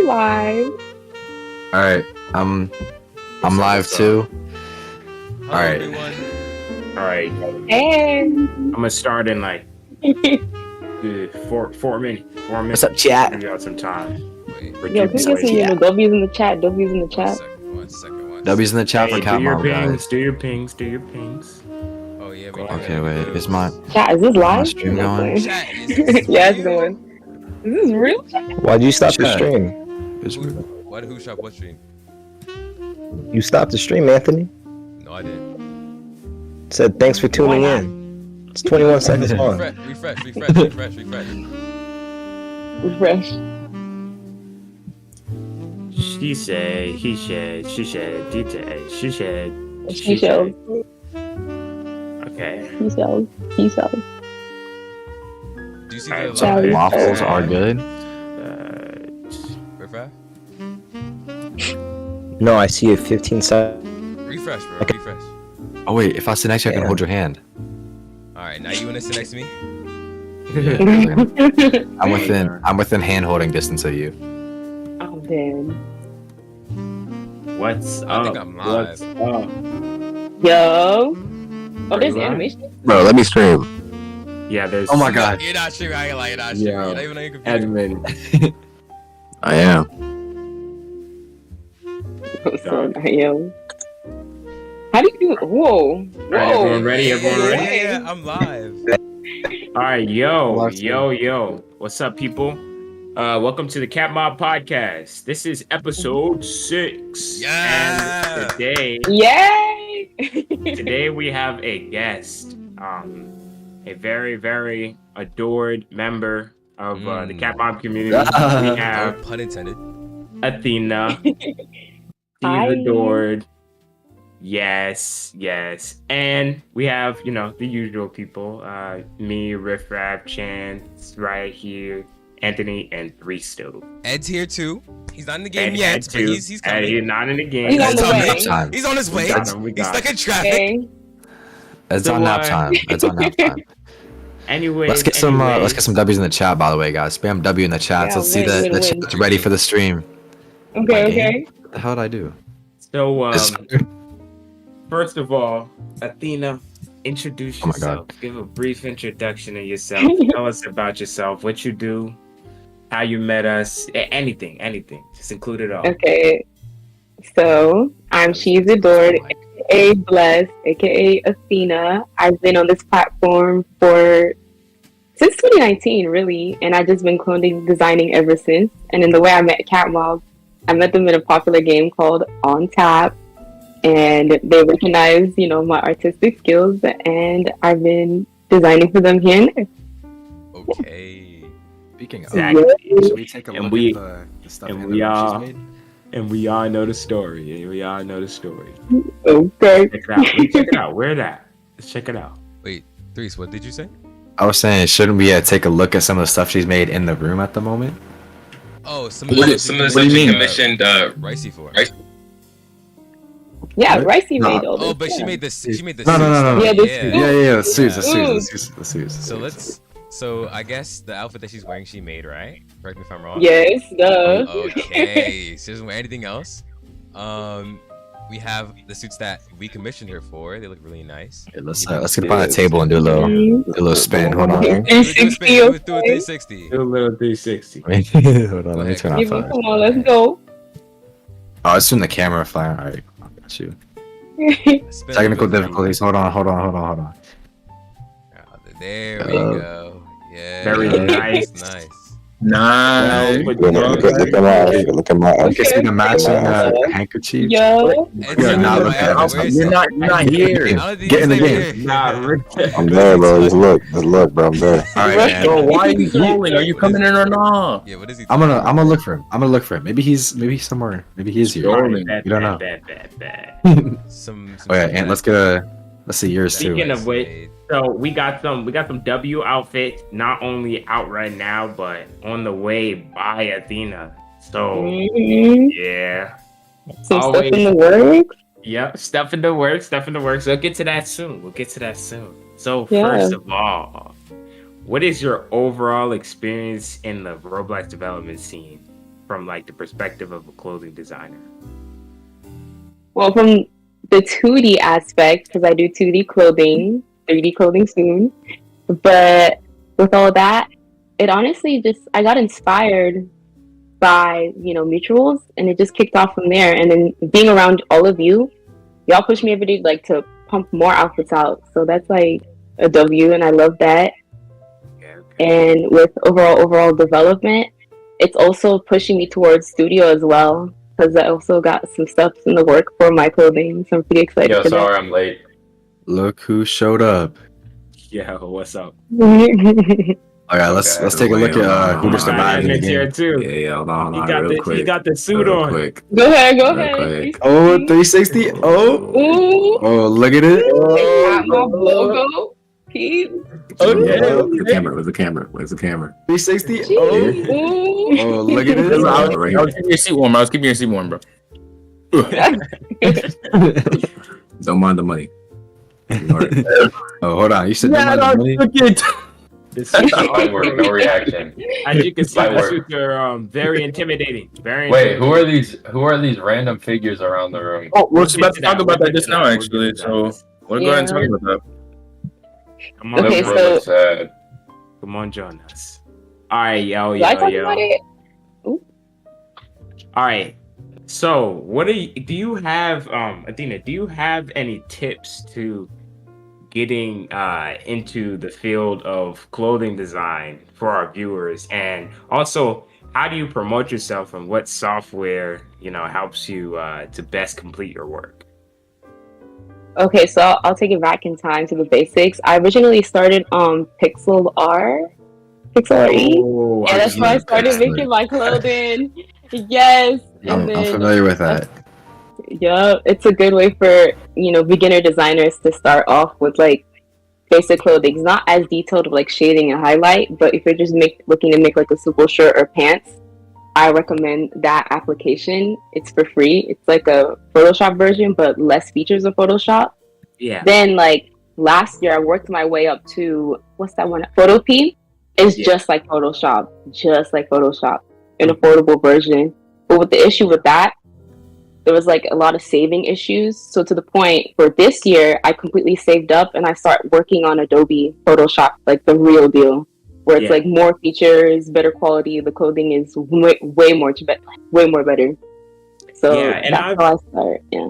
live. All right, I'm live too. Hello, All right. everyone. All right, Hey. I'm gonna start in like four minutes. What's up, chat? Give y'all some time. Wait, For Yo, can you get some Yeah. W's in the chat? W's in the one chat. second, one second. W's in the chat for Hey, do your CATMOB, pings, guys. do your pings. Oh yeah, we Okay, wait, is my Chat, is this live? stream No, going? playing. Chat, is this Yeah, it's real? going. Is this real? Why'd you stop the Chat. stream? Who shot what stream? You stopped the stream, Anthony. No, I didn't. Said thanks for tuning in. It's 21 seconds long. Refresh. Refresh. She said, he said, she said, DJ, she said, She shows. Okay. He shows. He shows. Do you see Alright, the so Charlie. waffles are good. refresh? No, I see it 15 seconds. Refresh, bro. Okay. Refresh. Oh wait, if I sit next to you, I can Yeah. hold your hand. All right, now you wanna sit next to me? I'm within hand holding distance of you. Oh, damn. What's I up? think I'm live. What's up? Yo. Oh, there's You live? animation. Bro, let me stream. Yeah, there's. Oh my god. You're not streaming. I ain't like, you're not streaming. Yeah. You're not even on your computer. Edmund. I am. So, yo. How do you do it? Whoa. All right, everyone ready? Everyone ready? Yeah, I'm live. All right, yo, Live yo. What's up, people? Welcome to the CATMOB podcast. This is episode 6. Yeah. And today we have a guest, a very, very adored member of the CATMOB community. We No have pun intended. Athena. She's Hi. adored. Yes. And we have, the usual people. Me, Riff Raff, Chance, right here, Anthony, and Three Stove. Ed's here too. He's not in the game And yet, Ed but too. he's coming. He's not in the game. He's on Ed's the on way. nap Time. He's on his way. We got him. He's stuck in traffic. Okay. It's So, on nap time. It's on nap time. Anyway, Let's get some W's in the chat, by the way, guys. Spam W in the chat. Yeah, So let's see win. the chat's ready for the stream. Okay. What the hell did I do? So, first of all, Athena, introduce Oh my yourself. Give a brief introduction of yourself. Tell us about yourself, what you do, how you met us, anything. Just include it all. Okay. So, I'm She's Adored, aka Blessed, aka Athena. I've been on this platform since 2019, really, and I've just been clothing designing ever since. And in the way I met CATMOB, I met them in a popular game called On Tap, and they recognized, my artistic skills, and I've been designing for them here and there. Okay. Speaking of, Exactly. should we take a And look we- at the stuff and Hannah we Roach are- made? And we all know the story. Okay. Check it out. Check it out. Where that? Let's check it out. Wait, Threes, what did you say? I was saying, shouldn't we take a look at some of the stuff she's made in the room at the moment? Oh, some What of do you mean? Commissioned Ricey for. Rice- Yeah, What? Ricey No. made all this. Oh, but she yeah. made this. She made this. No. Yeah, this- Yeah. The suits. So So I guess the outfit that she's wearing, she made, right? Correct me if I'm wrong. Yes, duh. Okay. She doesn't wear anything else. We have the suits that we commissioned her for. They look really nice. Okay, let's get up on the table and do a little spin. Hold on. Do a 360, do a okay. 360. Do a little 360. Hold on. Let me turn off Give me, fire. come on, let's go. Oh, it's in the camera fire. All right, I got you. Spin Technical a little bit. difficulties. Hold on. Oh, there we go. Yeah. Very nice. Nice. Nice. Look at my You can see the matching handkerchief. Yo. Yeah, nah, look at it. Where is You're it? not here. I don't think Get in the it's game. here. Nah, Rick. I'm there, bro. Just look, bro. I'm there. All right, man. Bro, why are you calling? Are you coming in or not? Yeah, what is he? I'm gonna look for him. Maybe he's somewhere. Maybe he is here. Rolling. Bad, You don't know. bad. Some Oh yeah, and let's see yours too. Speaking of which, so we got some W outfits not only out right now, but on the way by Athena. So Mhm. yeah, Some Always. stuff in the works. yep, stuff in the works. We'll get to that soon. So Yeah. first of all, what is your overall experience in the Roblox development scene? from like the perspective of a clothing designer? Well, from the 2D aspect, because I do 2D clothing, 3D clothing soon. But with all that, it honestly just, I got inspired by, mutuals, and it just kicked off from there. And then being around all of you, y'all push me every day, like, to pump more outfits out. So that's like a W, and I love that. Yeah, okay. And with overall development, it's also pushing me towards studio as well, because I also got some stuff in the work for my clothing, so I'm pretty excited Yo, for sorry I'm late. Look who showed up. Yeah, what's up? that. All right, let's take a look at who just arrived in the Admin's here game. too. Yeah, hold on, He got the suit real on. quick. Go ahead. Real quick. Oh, 360. Oh, Ooh, oh, look at it. the CATMOB logo. Keith. Yeah, where's the camera? 360. Jeez. Oh, Ooh. oh, look at I it. was keeping your seat warm. I was keeping your seat warm, bro. Don't mind the money. Oh, hold on. You said don't mind the money? The suits are Fine work, no reaction. As you can see, Fine the work. suits are very intimidating. Very. Wait, intimidating. who are these random figures around the room? Oh, we're about to We'll talk about get that just to now, We'll actually. get to So we'll go ahead and talk about that. Come on, Okay, That's so- really sad. come on, join us. All right, yo. Do I talk about it? All right. So, do you have, Athena? Do you have any tips to getting into the field of clothing design for our viewers, and also how do you promote yourself, and what software helps you to best complete your work? Okay, so I'll take it back in time to the basics. I originally started on Pixel RE. Oh, Yeah, that's why I started Excellent. making my clothing. Yes. I'm familiar with that. Yeah, it's a good way for, beginner designers to start off with like basic clothing. It's not as detailed with like shading and highlight, but if you're just looking to make like a simple shirt or pants, I recommend that application. It's for free. It's like a Photoshop version, but less features of Photoshop. Yeah. Then like last year, I worked my way up to, what's that one? Photopea. It's just like Photoshop, an affordable version. But with the issue with that, there was like a lot of saving issues. So to the point for this year, I completely saved up and I start working on Adobe Photoshop, like the real deal, where it's like more features, better quality. The clothing is way more better. So Yeah, and that's how I start. Yeah.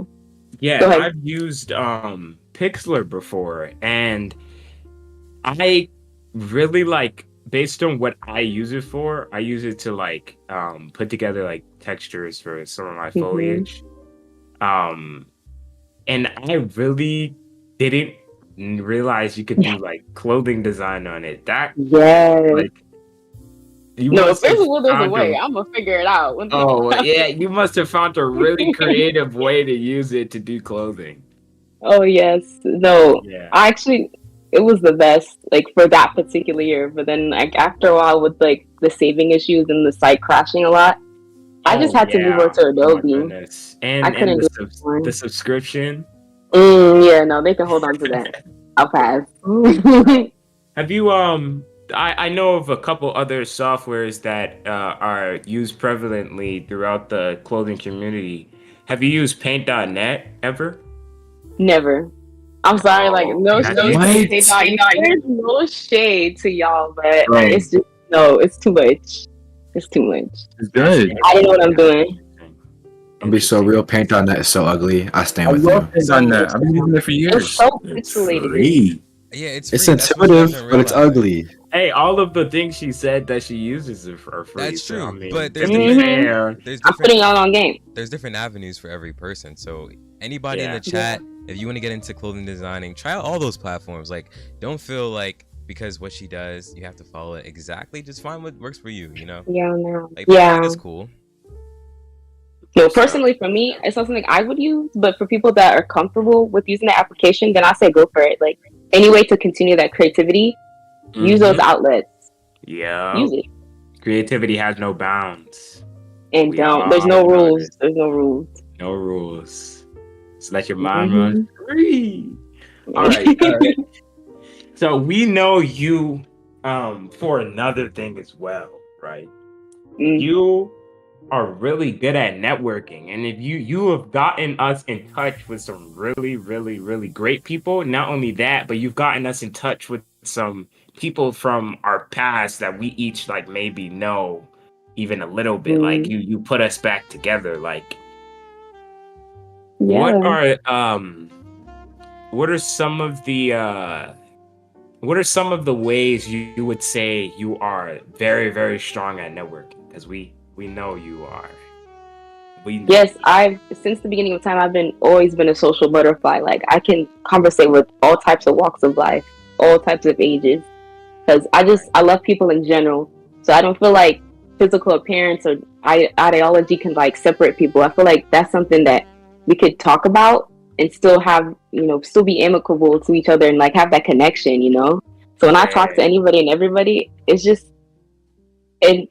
Yeah, Go ahead. I've used Pixlr before, and I really like, based on what I use it for, I use it to like put together like textures for some of my foliage. And I really didn't realize you could do like clothing design on it. That Yes. like you No, must have especially when there's a found way, I'm gonna figure it out. Oh yeah, you must have found a really creative way to use it to do clothing. Oh yes. No. Yeah. It was the best, like for that particular year. But then like after a while with like the saving issues and the site crashing a lot, I just had to move over to Oh my Adobe. goodness. And, I couldn't and do the, it anymore. the subscription. Yeah, no, they can hold on to that. I'll pass. Have you I know of a couple other softwares that are used prevalently throughout the clothing community. Have you used paint.net ever? Never. I'm sorry, like no What? shade. There's no shade to y'all, but Right. it's just it's too much. It's too much. It's good. I don't know what I'm doing. I'll be so real. Paint.net is so ugly. I stand I with love you. things on that. I've been using it for It's years. so It's pixelated. free. Yeah, it's It's free. That's what intuitive, you but it's realize. ugly. Hey, all of the things she said that she uses are free. That's so, true, I mean, but there's to be different- fair, There's I'm putting different, y'all on game. there's different avenues for every person. So anybody in Yeah. the chat, if you want to get into clothing designing, try out all those platforms. Like, don't feel like because what she does, you have to follow it exactly. Just find what works for you. You know, Yeah, no. like Yeah. it's cool. No, personally, for me, it's not something I would use, but for people that are comfortable with using the application, then I say go for it. Like, any way to continue that creativity, use those outlets. Yeah. Use it. Creativity has no bounds. And We don't. all There's no know rules. this. There's no rules. No rules. Just let your mind Mm-hmm. run free. All right. So we know you for another thing as well, right? Mm. You are really good at networking, and if you have gotten us in touch with some really great people. Not only that, but you've gotten us in touch with some people from our past that we each like maybe know even a little bit. Like Mm, you put us back together. Like what yeah. are some of the ways you would say you are very strong at networking? Because we know you are. We know. Yes, I've since the beginning of time I've been always been a social butterfly. Like I can conversate with all types of walks of life, all types of ages. Because I love people in general. So I don't feel like physical appearance or ideology can like separate people. I feel like that's something that we could talk about and still have, still be amicable to each other and like have that connection, you know? So when I talk to anybody and everybody, it's just it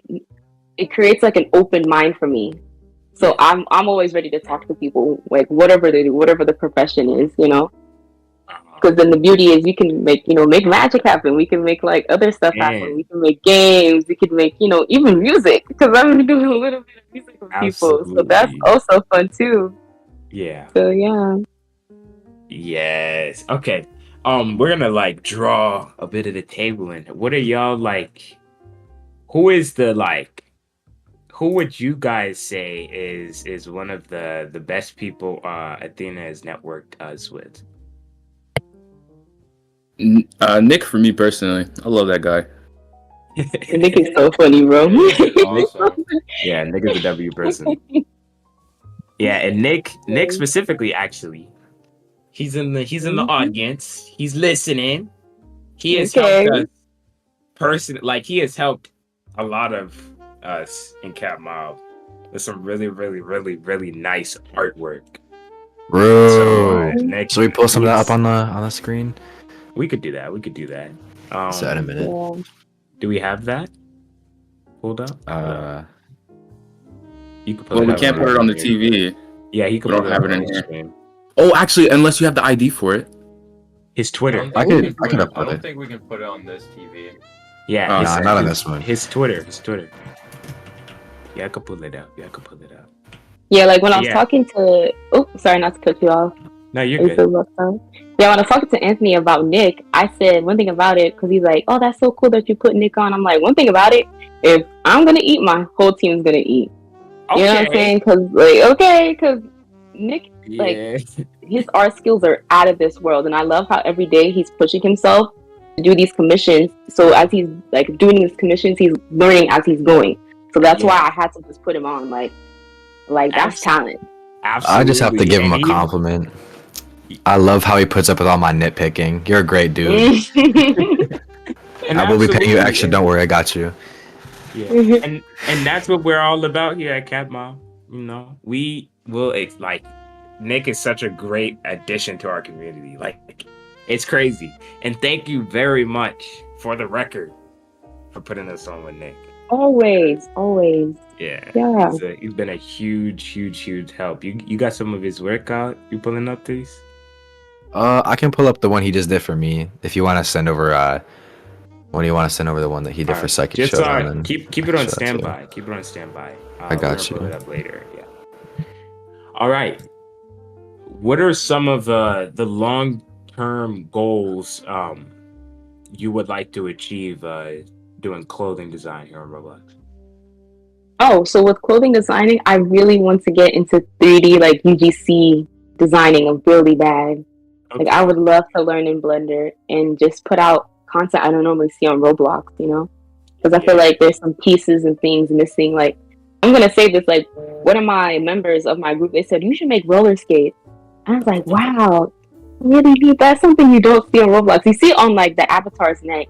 it creates like an open mind for me. So I'm always ready to talk to people, like whatever they do, whatever the profession is, you know. Because then the beauty is you can make magic happen. We can make like other stuff happen. We can make games. We can make even music. Because I'm doing a little bit of music with people, so that's also fun too. Yeah. So yeah. Yes. Okay. We're gonna like draw a bit of the table in. What are y'all like? Who is the like? Who would you guys say is one of the best people Athena has networked us with? Nick, for me personally, I love that guy. Nick is so funny, bro. Awesome. Yeah, Nick is a W person. Yeah, and Nick specifically, actually, he's in the audience. He's listening. He has helped us he has helped a lot of us in CATMOB with some really nice artwork. Bro. Nick, So we pull some of that up on the screen. We could do that. So in a minute. Yeah. Do we have that? Hold up. You could Well, we can't put it on the TV. Yeah, he could We put don't it have on it in the here. screen. Oh, actually, unless you have the ID for it. His Twitter. I could I upload don't it. think we can put it on this TV. Yeah, Oh, Nah, not on this one. His Twitter. Yeah, I could pull it up. Yeah, like when I was talking to sorry, not to cut you off. No, you're good. Yeah, when I was talking to Anthony about Nick, I said one thing about it because he's like, "Oh, that's so cool that you put Nick on." I'm like, one thing about it, if I'm gonna eat, my whole team's gonna eat. You know what I'm saying? Because Nick, like, his art skills are out of this world, and I love how every day he's pushing himself to do these commissions. So as he's like doing these commissions, he's learning as he's going. So that's why I had to just put him on. Like that's talent. Absolutely. I just have to give him a compliment. I love how he puts up with all my nitpicking. You're a great dude. And I will be paying you extra. Don't worry, I got you. Yeah, and that's what we're all about here at CATMOB. You know, we will like Nick is such a great addition to our community. Like, it's crazy. And thank you very much for the record for putting us on with Nick. Always. Yeah. Yeah. He's been a huge help. You got some of his work out? You pulling up these? I can pull up the one he just did for me. If you want to send over, when do you want to send over the one that he did for Psychic just Showdown? keep it on standby. Keep it on standby. I got you. Pull it up later. Yeah. All right. What are some of the long-term goals you would like to achieve doing clothing design here on Roblox? Oh, so with clothing designing, I really want to get into 3D, like UGC designing of really bad. Okay. Like I would love to learn in Blender and just put out content I don't normally see on Roblox, you know? Because I feel like there's some pieces and things missing. Like, I'm going to say this, like, one of my members of my group, they said, you should make roller skates. And I was like, wow, really neat. That's something you don't see on Roblox. You see it on, like, the avatar's neck,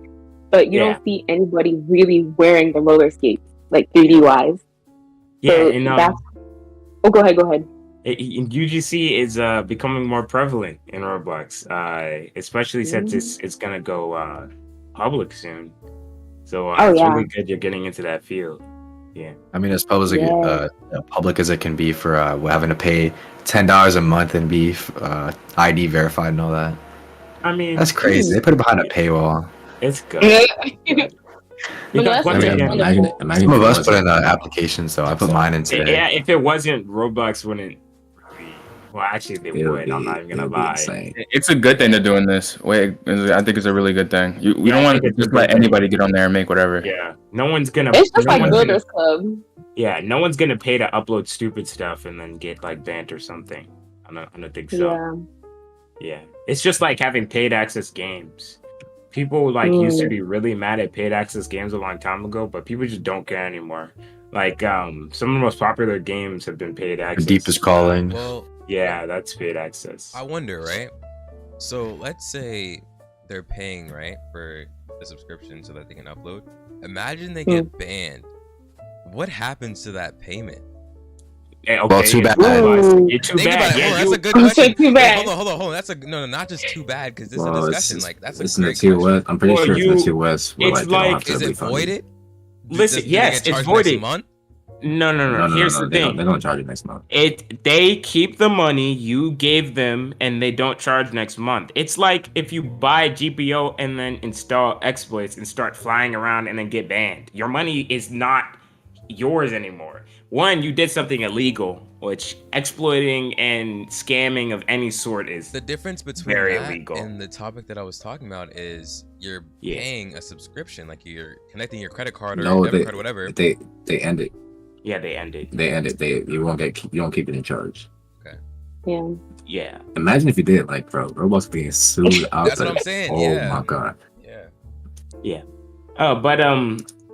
but you don't see anybody really wearing the roller skates, like, 3D-wise. Yeah, so and go ahead. UGC is becoming more prevalent in Roblox, especially since it's gonna go public soon. So it's really good you're getting into that field. Yeah, I mean, as public as it can be for having to pay $10 a month and be ID verified and all that. I mean, that's crazy. They put it behind a paywall. It's good. But no, that's once really again, wonderful. Imagine Some if of it us put wasn't. in applications, so I put mine in today. yeah, if it wasn't, Roblox wouldn't. Well, actually, they It'll would. I'm not even gonna it'll be lie. insane. It's a good thing they're doing this. Wait, I think it's a really good thing. We Yeah, don't I want think to it's a just good let thing. anybody get on there and make whatever. Yeah, no one's gonna. It's just no like one's gonna- Builders Club. Yeah, no one's gonna pay to upload stupid stuff and then get like banned or something. I don't think so. Yeah. Yeah, it's just like having paid access games. People like used to be really mad at paid access games a long time ago, but people just don't care anymore. Like some of the most popular games have been paid The access. deepest calling. Well, Yeah, that's paid access. I wonder, right? So let's say they're paying, right, for the subscription so that they can upload. Imagine they get banned. What happens to that payment? Okay, Well, too bad. You're too Think bad. about it. Yeah, Hold on, you, that's a good I'm question. saying too Wait, bad. hold on. That's a no, not just too bad because this is a Well, discussion. Like that's it's a in the great tier question. west. I'm pretty Well, sure it's in the you- tier west. Where, it's like, they don't like- have to Is it refund you. voided? Listen, Do they yes, get it's charged next voided. month? No. Here's the thing. They're gonna charge you next month. They keep the money you gave them and they don't charge next month. It's like if you buy GPO and then install exploits and start flying around and then get banned. Your money is not yours anymore. One, you did something illegal, which exploiting and scamming of any sort is The difference between very that illegal. and the topic that I was talking about is you're Yeah. paying a subscription, like you're connecting your credit card or No, debit card or whatever. They end it. Yeah, they ended. They end it. You don't keep it in charge. Yeah. Yeah. Imagine if you did, like, bro, Roblox being sued out That's there. what I'm saying. Oh Yeah. my god. Yeah. But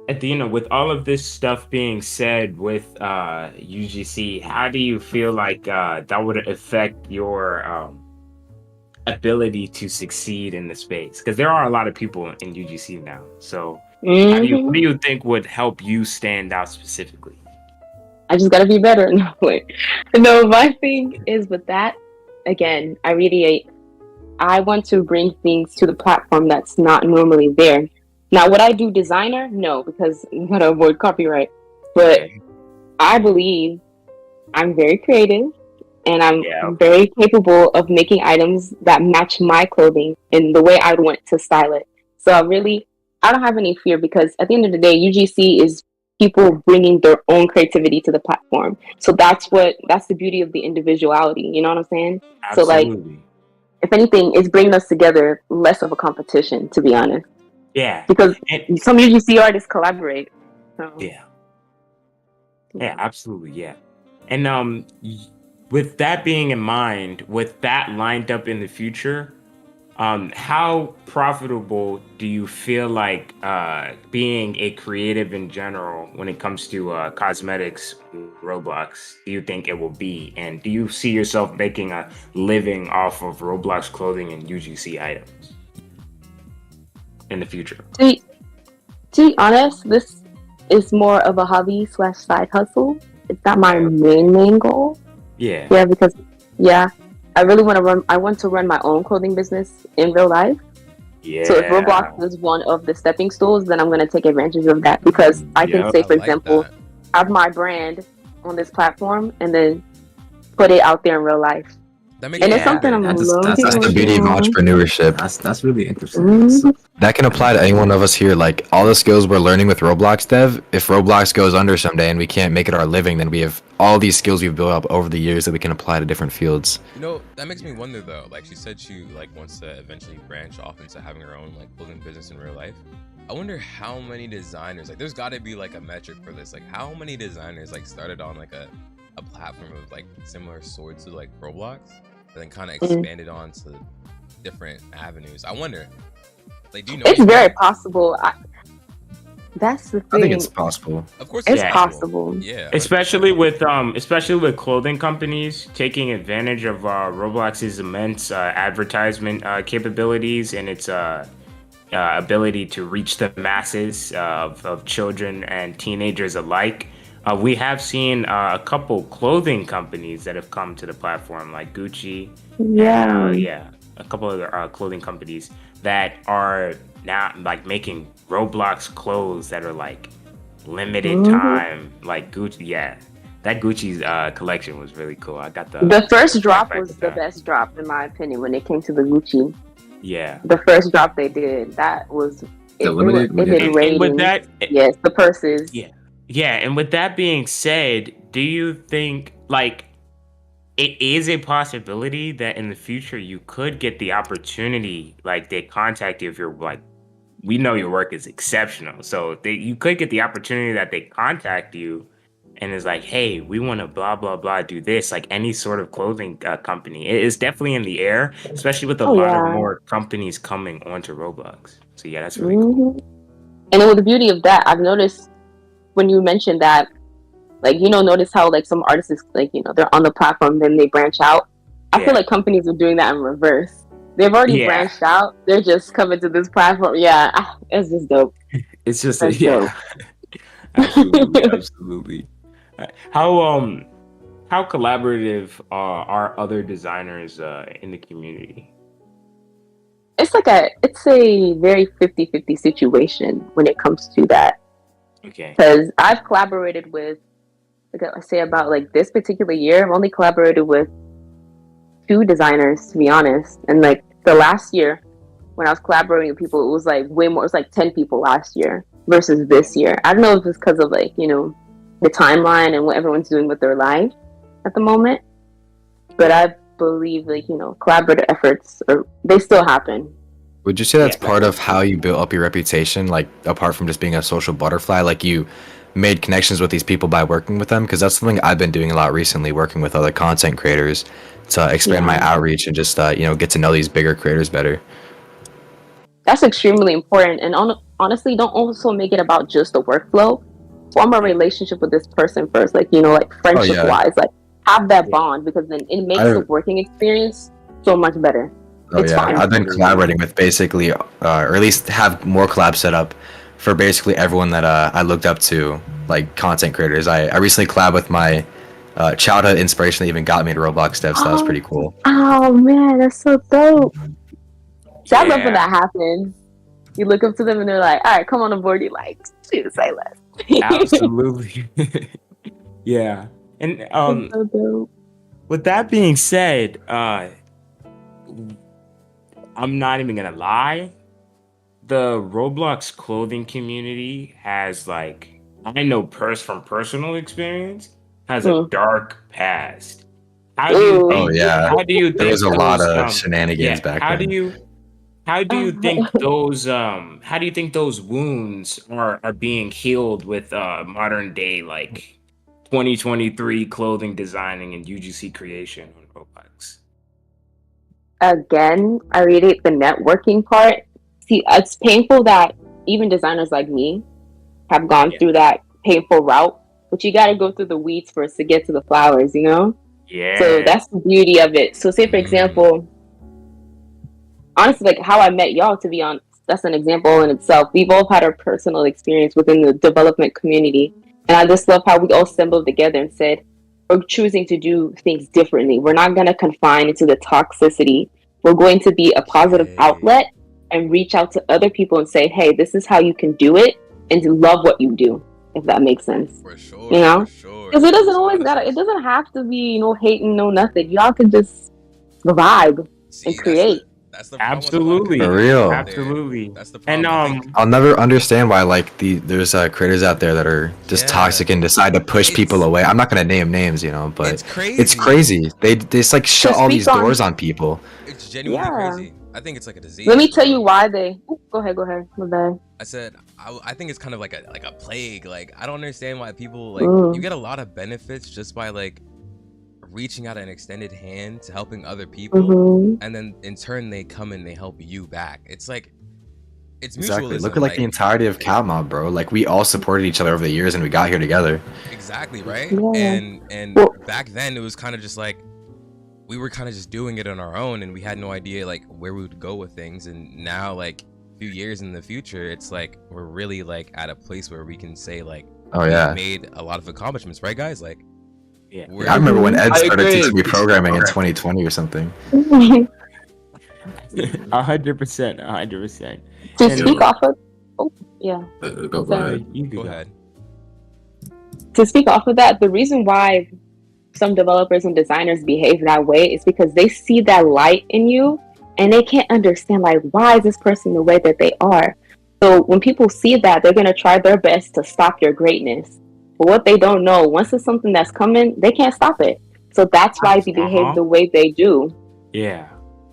Athena, with all of this stuff being said with UGC, how do you feel like that would affect your ability to succeed in the space? Because there are a lot of people in UGC now. So Mhm. what do you think would help you stand out specifically? I just gotta be better. No, wait. No, my thing is with that, again, I want to bring things to the platform that's not normally there. Now, would I do designer? No, because we gotta avoid copyright. But I believe I'm very creative and I'm very capable of making items that match my clothing in the way I would want to style it. So I don't have any fear because at the end of the day, UGC is people bringing their own creativity to the platform. So that's the beauty of the individuality. You know what I'm saying? Absolutely. So like, if anything, it's bringing us together, less of a competition, to be honest. Yeah. Because some UGC artists collaborate. So. Yeah, absolutely. Yeah. And with that being in mind, with that lined up in the future, how profitable do you feel like being a creative in general when it comes to cosmetics, Roblox, do you think it will be? And do you see yourself making a living off of Roblox clothing and UGC items in the future? To be honest, this is more of a hobby / side hustle. It's not my main goal. Yeah. Yeah, because I really want to run my own clothing business in real life. Yeah. So if Roblox is one of the stepping stools, then I'm going to take advantage of that because I can say, for example, have my brand on this platform and then put it out there in real life. That makes And it's something I'm That's That's the beauty of entrepreneurship. That's really interesting. Mhm. That can apply to any one of us here. Like all the skills we're learning with Roblox dev, if Roblox goes under someday and we can't make it our living, then we have all these skills we've built up over the years that we can apply to different fields. You know, that makes me wonder though. Like she said, she like wants to eventually branch off into having her own like clothing business in real life. I wonder how many designers, like there's got to be like a metric for this. Like how many designers like started on like a platform of like similar sorts to like Roblox, and then kind of expanded on to different avenues. I wonder. Like, do you know? It's very possible. That's the thing. I think it's possible. Of course, It's Yeah. possible. Yeah. Especially with clothing companies taking advantage of Roblox's immense advertisement capabilities and its ability to reach the masses of children and teenagers alike. We have seen a couple clothing companies that have come to the platform, like Gucci. Yeah. A couple of clothing companies that are now like making Roblox clothes that are like limited time, like Gucci. Yeah, that Gucci's collection was really cool. I got The first drop back was with the that. best drop in my opinion when it came to the Gucci. Yeah, The first drop they did, that was The limited It did And with ratings. that, Yes, the purses. yeah, yeah, and with that being said, do you think like it is a possibility that in the future you could get the opportunity, like they contact you if you're like, we know your work is exceptional, so you could get the opportunity that they contact you and is like, hey, we want to blah blah blah do this, like any sort of clothing company. It is definitely in the air, especially with a Oh lot of yeah. more companies coming onto Roblox. So yeah, that's really cool. hmm And then with the beauty of that, I've noticed when you mentioned that, like, notice how like some artists, like, they're on the platform, then they branch out. I feel Yeah, like companies are doing that in reverse. They've already yeah, branched out. They're just coming to this platform. Yeah, it's just dope. it's just That's dope. yeah, absolutely, absolutely. How collaborative are other designers in the community? It's a very 50-50 situation when it comes to that. Okay. Because I've collaborated with, like I say about like this particular year, I've only collaborated with 2 designers, to be honest. And like the last year, when I was collaborating with people, it was like way more. It was like 10 people last year versus this year. I don't know if it's because of like, the timeline and what everyone's doing with their life at the moment. But I believe like, collaborative efforts they still happen. Would you say that's Yeah, part of how you built up your reputation, like apart from just being a social butterfly, like you made connections with these people by working with them? Because that's something I've been doing a lot recently, working with other content creators to expand my Yeah. outreach and just get to know these bigger creators better. That's extremely important. And honestly, don't also make it about just the workflow. Form a relationship with this person first, like, like friendship yeah. wise, like have that bond, because then it makes I- the working experience so much better. Oh It's yeah, fun. I've been collaborating with basically, or at least have more collabs set up for basically everyone that I looked up to, like content creators. I recently collabed with my childhood inspiration that even got me to Roblox dev, so that was pretty cool. Oh man, that's so dope. See, I love when Yeah. that happens. You look up to them and they're like, all right, come on board. You're like, shoot, say less. Absolutely. Yeah. And It's so dope. with that being said, I'm not even gonna lie. The Roblox clothing community has like I know from personal experience has a Mm. dark past. How do you Ooh. think? Oh yeah, How do you think there was a lot those, of shenanigans back how do then. you how do you think those wounds are being healed with modern day like 2023 clothing designing and UGC creation on Roblox? Again, I reiterate the networking part. See, it's painful that even designers like me have gone Yeah. through that painful route, but you got to go through the weeds first to get to the flowers, Yeah. So that's the beauty of it. So, say for example, honestly, like how I met y'all, to be honest, that's an example in itself. We've all had our personal experience within the development community, and I just love how we all assembled together and said, we're choosing to do things differently. We're not going to confine into the toxicity. We're going to be a positive outlet and reach out to other people and say, hey, this is how you can do it, and to love what you do, if that makes sense. For sure. For For sure. Because it doesn't Makes a always lot of it sense. doesn't have to be no hating, no nothing. Y'all can just vibe See, and create. That's the problem with the Absolutely. podcast For real. right there. Absolutely. That's the And problem. I think- I'll never understand why like there's creators out there that are just Yeah. toxic and decide to push people It's- away. I'm not gonna name names, but it's crazy. it's crazy. They just like shut To all speak these on- doors on people. It's genuinely Yeah. crazy. I think it's like a disease. Let me tell bro. you why they. Go ahead. My bad. I said I think it's kind of like a plague. Like I don't understand why people like Mm. you get a lot of benefits just by like reaching out an extended hand to helping other people, Mhm. and then in turn they come and they help you back. It's like it's Exactly. mutualism. Look at like the entirety of CATMOB, bro. Like we all supported each other over the years and we got here together. Exactly, right? Yeah. And Well- back then it was kind of just like we were kind of just doing it on our own and we had no idea like where we would go with things. And now like a few years in the future, it's like we're really like at a place where we can say like Oh yeah. we made a lot of accomplishments, right guys? Like Yeah. we're- I remember when Ed I started agree. teaching me programming in 2020 or something. 100%. 100%. To And- speak off of. Oh, yeah. Go Sorry. ahead. You go go ahead. To speak off of that, the reason why some developers and designers behave that way is because they see that light in you and they can't understand like why is this person the way that they are. So when people see that, they're gonna try their best to stop your greatness. But what they don't know, once it's something that's coming, they can't stop it. So that's why they behave the way they do. Yeah.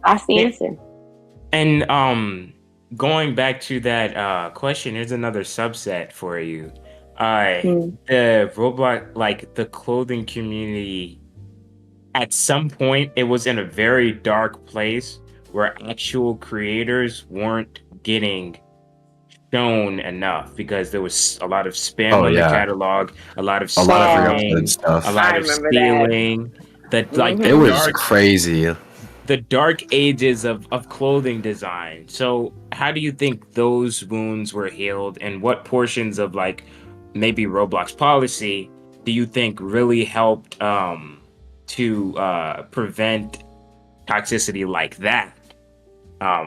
That's the answer. And going back to that question, here's another subset for you. The Roblox, like the clothing community, at some point it was in a very dark place where actual creators weren't getting shown enough because there was a lot of spam on the catalog, a lot of a lot of scamming, real stuff. a lot of stealing. It was crazy. The dark ages of clothing design. So how do you think those wounds were healed, and what portions of like maybe Roblox policy do you think really helped to prevent toxicity like that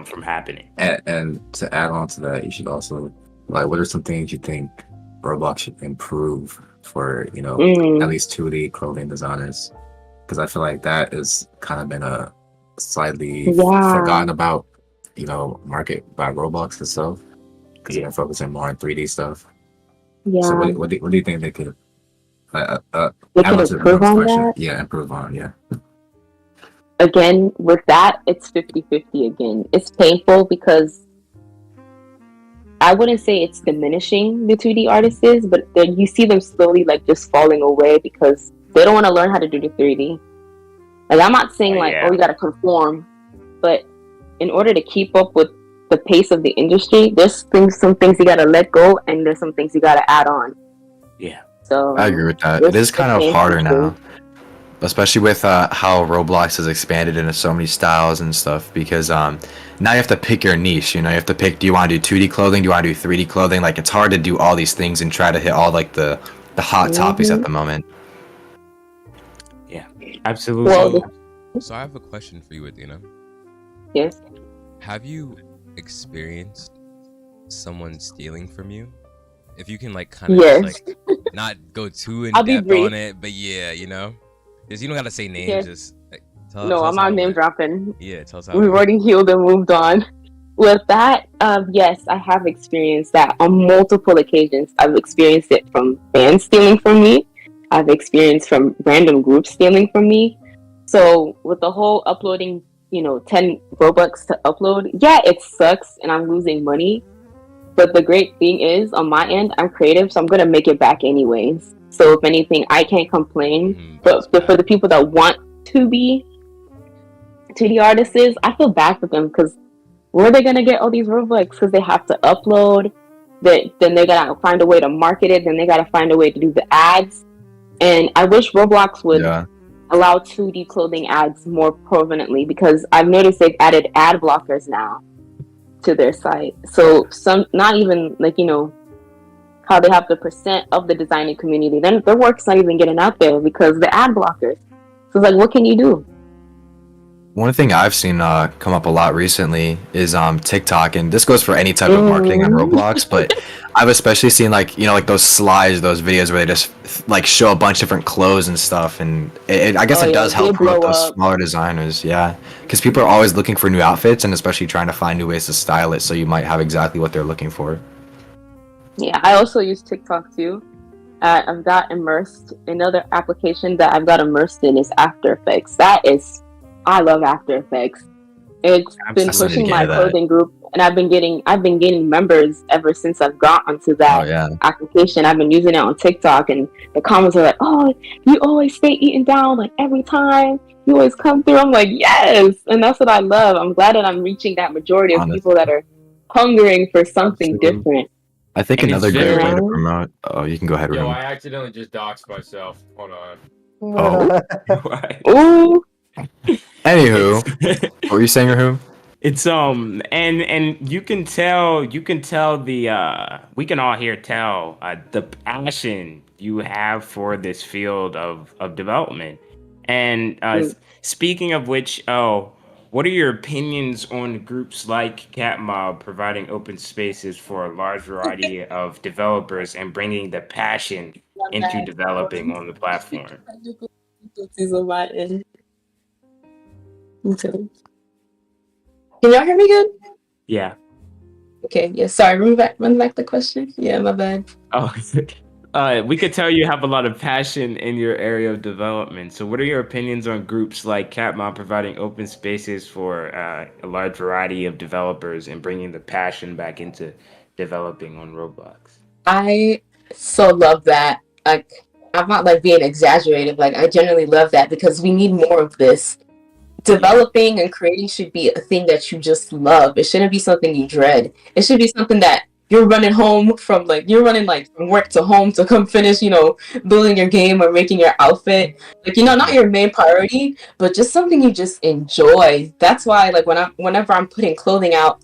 from happening? And to add on to that, you should also, like, what are some things you think Roblox should improve for, you know, at least 2D clothing designers? Because I feel like that has kind of been a slightly forgotten about, you know, market by Roblox itself, because they're focusing more on 3D stuff. Yeah. So what do you think they could improve on that? Yeah, improve on, yeah. Again, with that, it's 50-50 again. It's painful because I wouldn't say it's diminishing the 2D artists, but then you see them slowly like just falling away because they don't want to learn how to do the 3D. Like, I'm not saying we got to conform, but in order to keep up with the pace of the industry, there's some things you got to let go, and there's some things you got to add on. Yeah. So I agree with that. It is kind of harder now, especially with how Roblox has expanded into so many styles and stuff, because now you have to pick your niche. You know, you have to pick, do you want to do 2D clothing? Do you want to do 3D clothing? Like, it's hard to do all these things and try to hit all like the hot topics at the moment. Yeah, absolutely. So I have a question for you, Athena. Yes. Have you experienced someone stealing from you? If you can, like, kind of just, like, not go too in depth on it, but yeah, you know, because you don't gotta say names. Just like, tell I'm not name dropping. Yeah, tell us how. We've already healed and moved on. With that, yes, I have experienced that on multiple occasions. I've experienced it from fans stealing from me. I've experienced from random groups stealing from me. So with the whole uploading, 10 Robux to upload, yeah, it sucks and I'm losing money. But the great thing is, on my end, I'm creative, so I'm going to make it back anyways. So if anything, I can't complain. But for the people that want to be 2D artists, I feel bad for them, because where are they going to get all these Robux? Because they have to upload, then they got to find a way to market it, then they got to find a way to do the ads. And I wish Roblox would allow 2D clothing ads more prominently, because I've noticed they've added ad blockers now to their site. So some, not even like, how they have the percent of the designing community, then their work's not even getting out there because the ad blockers. So it's like, what can you do? One thing I've seen come up a lot recently is TikTok, and this goes for any type of marketing on Roblox, but I've especially seen like those slides, those videos where they just like show a bunch of different clothes and stuff, and I guess it does help promote those smaller designers, because people are always looking for new outfits and especially trying to find new ways to style it, so you might have exactly what they're looking for. Yeah, I also use TikTok too. I've got immersed. Another application that I've got immersed in is After Effects. I love After Effects. It's been pushing my clothing group, and I've been gaining members ever since I've got onto that application. I've been using it on TikTok, and the comments are like, "Oh, you always stay eaten down, like every time you always come through." I'm like, yes, and that's what I love. I'm glad that I'm reaching that majority of people that are hungering for something different. I think another great way to promote. Oh, you can go ahead, Rim. I accidentally just doxed myself. Hold on. Oh. Ooh. Anywho, what were you saying, Rahum? It's and you can tell the we can all here tell the passion you have for this field of development. And speaking of which, what are your opinions on groups like CATMOB providing open spaces for a large variety of developers and bringing the passion into developing on the platform? Can y'all hear me good? Yeah. Okay, yeah, sorry, run back the question. Yeah, my bad. Oh, we could tell you have a lot of passion in your area of development. So, what are your opinions on groups like CATMOB providing open spaces for a large variety of developers and bringing the passion back into developing on Roblox? I so love that. Like, I'm not like being exaggerated. Like, I generally love that because we need more of this. Developing and creating should be a thing that you just love. It shouldn't be something you dread. It should be something that you're running home from, like you're running like from work to home to come finish, building your game or making your outfit. Like, not your main priority, but just something you just enjoy. That's why like whenever I'm putting clothing out,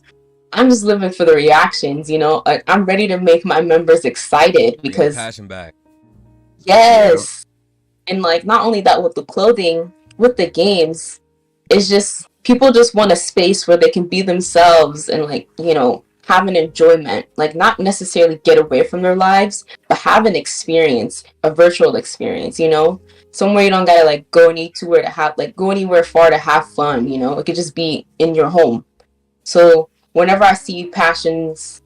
I'm just living for the reactions, Like, I'm ready to make my members excited Bring the because passion back. yes. And like not only that with the clothing, with the games, it's just people just want a space where they can be themselves and like, have an enjoyment. Like not necessarily get away from their lives, but have an experience, a virtual experience, Somewhere you don't gotta like go anywhere far to have fun, It could just be in your home. So whenever I see passions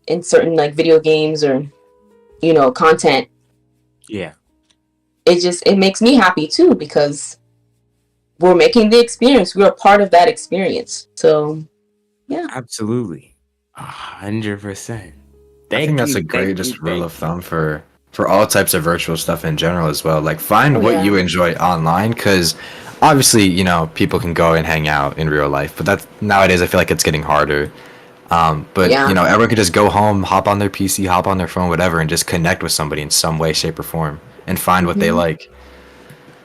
in certain like video games or, content, Yeah. it makes me happy too because we're making the experience. We're a part of that experience. So, yeah. Absolutely. 100%. I think that's a great just rule of thumb for all types of virtual stuff in general as well. Like find what you enjoy online, because obviously, people can go and hang out in real life, but that's nowadays I feel like it's getting harder. But everyone could just go home, hop on their PC, hop on their phone, whatever, and just connect with somebody in some way, shape, or form and find what they like.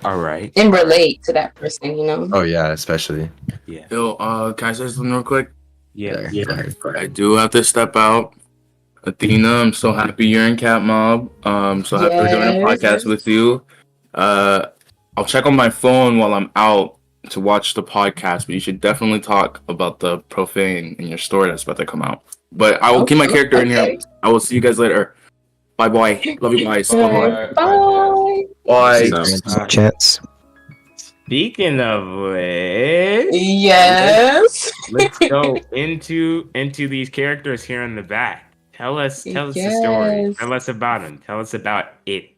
All right. And relate to that person, Oh yeah, especially. Yeah. Yo, can I say something real quick? Yeah. I do have to step out. Athena, I'm so happy you're in CATMOB. So happy we're doing a podcast with you. I'll check on my phone while I'm out to watch the podcast, but you should definitely talk about the profane in your story that's about to come out. But I will keep my character in here. I will see you guys later. Bye bye. Love you guys. Bye. Bye. Chance. Speaking of which, yes, let's go into these characters here in the back. Tell us the story. Tell us about them. Tell us about it,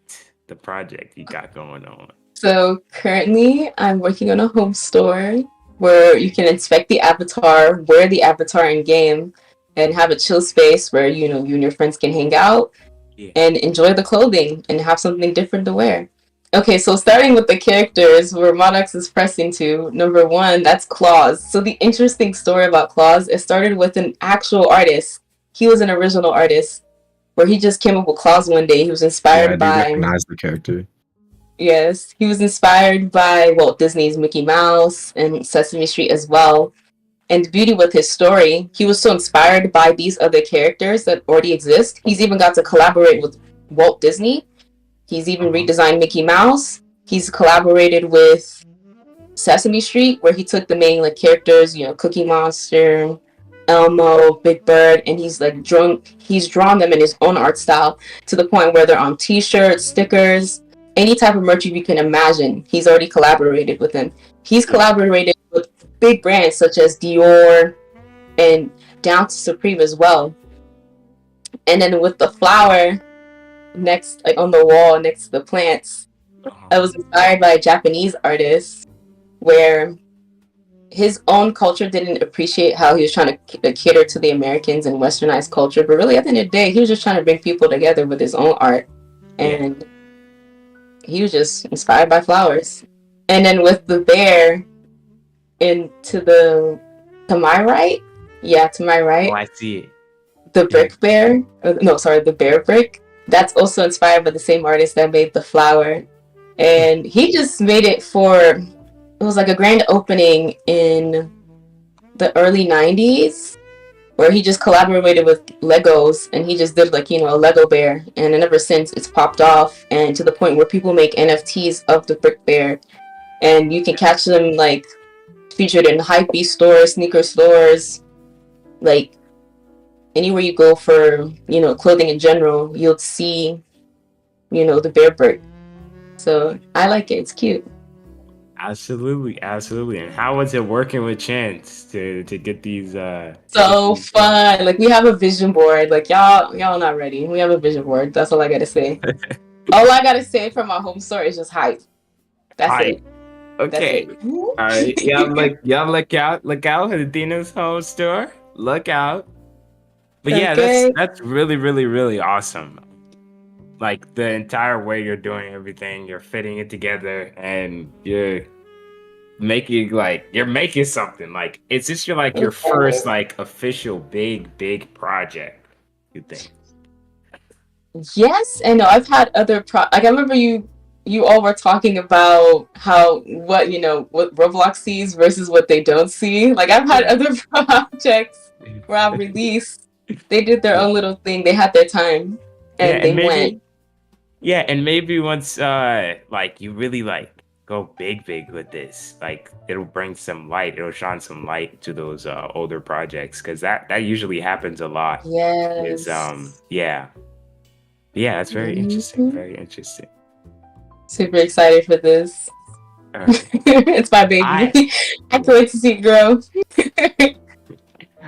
the project you got going on. So currently, I'm working on a home store where you can inspect the avatar, wear the avatar in game, and have a chill space where you and your friends can hang out and enjoy the clothing and have something different to wear. Okay, so starting with the characters where Modox is pressing to, number one, that's Claus. So the interesting story about Claus, it started with an actual artist. He was an original artist where he just came up with Claus one day. He was inspired by... I recognize the character. Yes, he was inspired by Walt Disney's Mickey Mouse and Sesame Street as well. And the beauty with his story, he was so inspired by these other characters that already exist. He's even got to collaborate with Walt Disney. He's even redesigned Mickey Mouse. He's collaborated with Sesame Street, where he took the main characters, Cookie Monster, Elmo, Big Bird, and he's drawn them in his own art style to the point where they're on T-shirts, stickers, any type of merch you can imagine. He's already collaborated with them. He's collaborated with big brands such as Dior and down to Supreme as well. And then with the flower next, on the wall next to the plants, I was inspired by a Japanese artist where his own culture didn't appreciate how he was trying to cater to the Americans and westernized culture, but really at the end of the day, he was just trying to bring people together with his own art, and he was just inspired by flowers. And then with the bear, to my right, Oh, I see it. the brick bear, the bear brick, that's also inspired by the same artist that made the flower. And he just made it it was like a grand opening in the early 90s where he just collaborated with Legos and he just did a Lego bear. And ever since it's popped off, and to the point where people make NFTs of the brick bear, and you can catch them featured in hypebeast stores, sneaker stores, anywhere you go for clothing in general, you'll see the bear brick. So I like it. It's cute. Absolutely. And how was it working with Chance to get these? So fun. Like we have a vision board. Like y'all not ready. We have a vision board. That's all I gotta say. All I gotta say from my home store is just hype. That's Hype. it. Okay. That's it. All right. Y'all look out at Athena's home store. Look out. But yeah, Okay. that's really, really, really awesome. Like the entire way you're doing everything, you're fitting it together, and you're making something. Like it's just your first like official big project. You think? Yes and no. I've had other like I remember you all were talking about what Roblox sees versus what they don't see. Like I've had other projects where I've released. They did their own little thing. They had their time and they went. Yeah, and maybe once like you really like go big with this, like it'll bring some light, it'll shine some light to those older projects, because that usually happens a lot. Yes. Yeah, that's very interesting. Very interesting. Super excited for this. It's my baby. I can't wait to see it grow.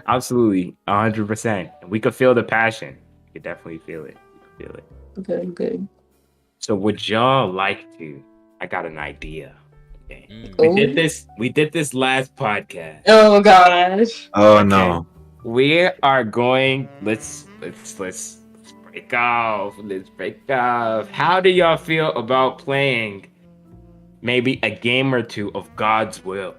Absolutely, 100%. We could feel the passion. You could definitely feel it. Good. So would y'all like to? I got an idea. Okay. We did this last podcast. Oh gosh. Oh no. We are going. Let's break off. Let's break off. How do y'all feel about playing maybe a game or two of God's Will?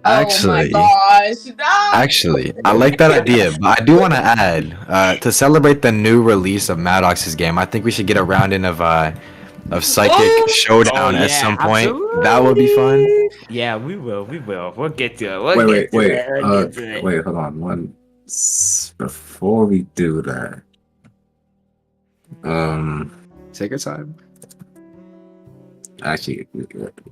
Actually, oh my gosh. No! Actually, I like that idea, but I do want to add to celebrate the new release of Maddox's game. I think we should get a round in of Psychic Showdown at some point. Absolutely. That would be fun. Yeah, we will. We'll get to it. Wait, hold on. Before we do that, Take your time. actually,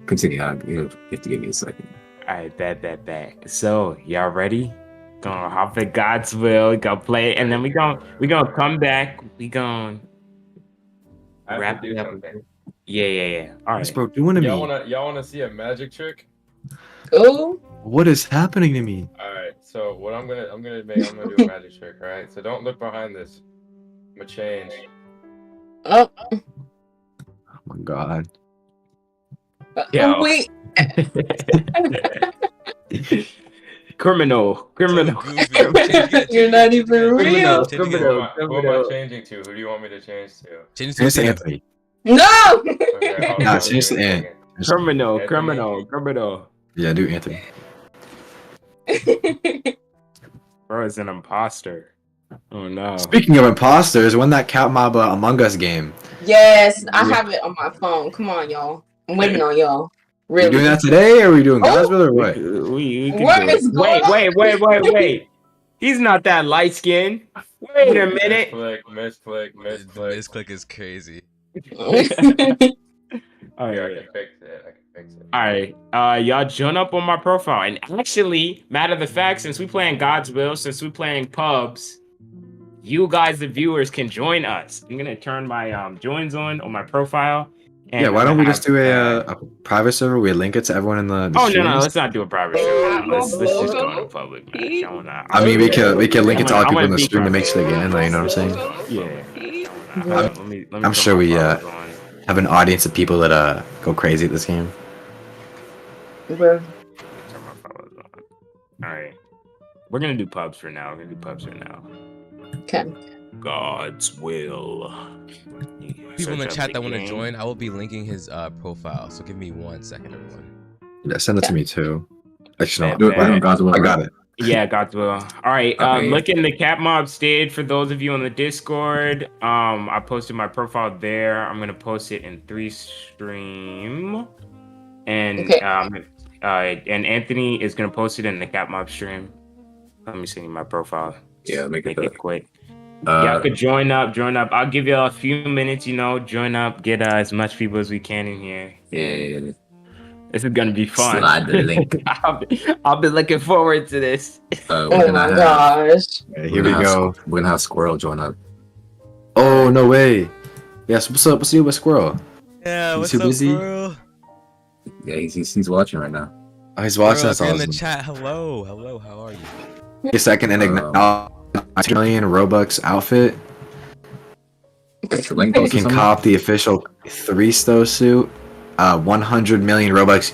continue. You have to give me a second. All right, bet. So y'all ready? Gonna hop in God's Will. We gonna play it, and then we gonna come back. We gonna wrap it up. Yeah. All What's right. bro doing to me? Y'all wanna see a magic trick? Oh. What is happening to me? All right. So what I'm gonna do a magic trick. All right. So don't look behind this. I'm gonna change. Oh. Oh my god. Yo. Oh wait. Criminal. You're not even real. Criminal. Who am I changing to? Who do you want me to change to? Change Here's to Anthony. No. Okay, Nah, change to Ant. Criminal. Yeah, do Anthony. Bro is an imposter. Oh no. Speaking of imposters, when that CATMOB Among Us game. Yes, I have it on my phone. Come on, y'all. I'm waiting on y'all. Really? You doing that today, or are we doing God's Will, or what? We can What do it. is going on? Wait. He's not that light skinned. Wait a minute. Misclick. The misclick is crazy. All Yeah, I right. can fix it. All right. Y'all join up on my profile. And actually, matter of the fact, since we playing God's Will, since we playing pubs, you guys, the viewers, can join us. I'm gonna turn my joins on my profile. And Yeah, why don't we just do a private server? We link it to everyone in the Oh streams? no, let's not do a private server. Let's just go into public, man. I mean, we can link it to all people in the stream to make sure they get in there. You know what I'm saying? Yeah. Let me I'm sure we have an audience of people that go crazy at this game. Bro. All right, we're gonna do pubs for now. Okay. God's Will. People in the chat that want to join, I will be linking his profile. So give me 1 second, everyone. Yeah, send it to me too. Actually, no, Do it on God's Will. I got it. Yeah, God's Will. All right. Look in the CATMOB stage for those of you on the Discord. I posted my profile there. I'm gonna post it in 3Stream, and and Anthony is gonna post it in the CATMOB stream. Let me send you my profile. Yeah, make it quick. Y'all could join up. I'll give you a few minutes. Join up. Get as much people as we can in here. Yeah. This is gonna be fun. Slide the link. I'll be looking forward to this. Oh my gosh. Yeah, here we go. We're gonna have Squirrel join up. Oh no way. Yes, what's up? What's up with Squirrel? Yeah, You what's too up, busy? bro? Yeah, he's watching right now. Oh, he's watching Bro, us if you're all. in the chat, hello, how are you? A second and Um, 2 million Robux outfit. What's your link You post or can something? cop the official 3-sto suit. 100 million Robux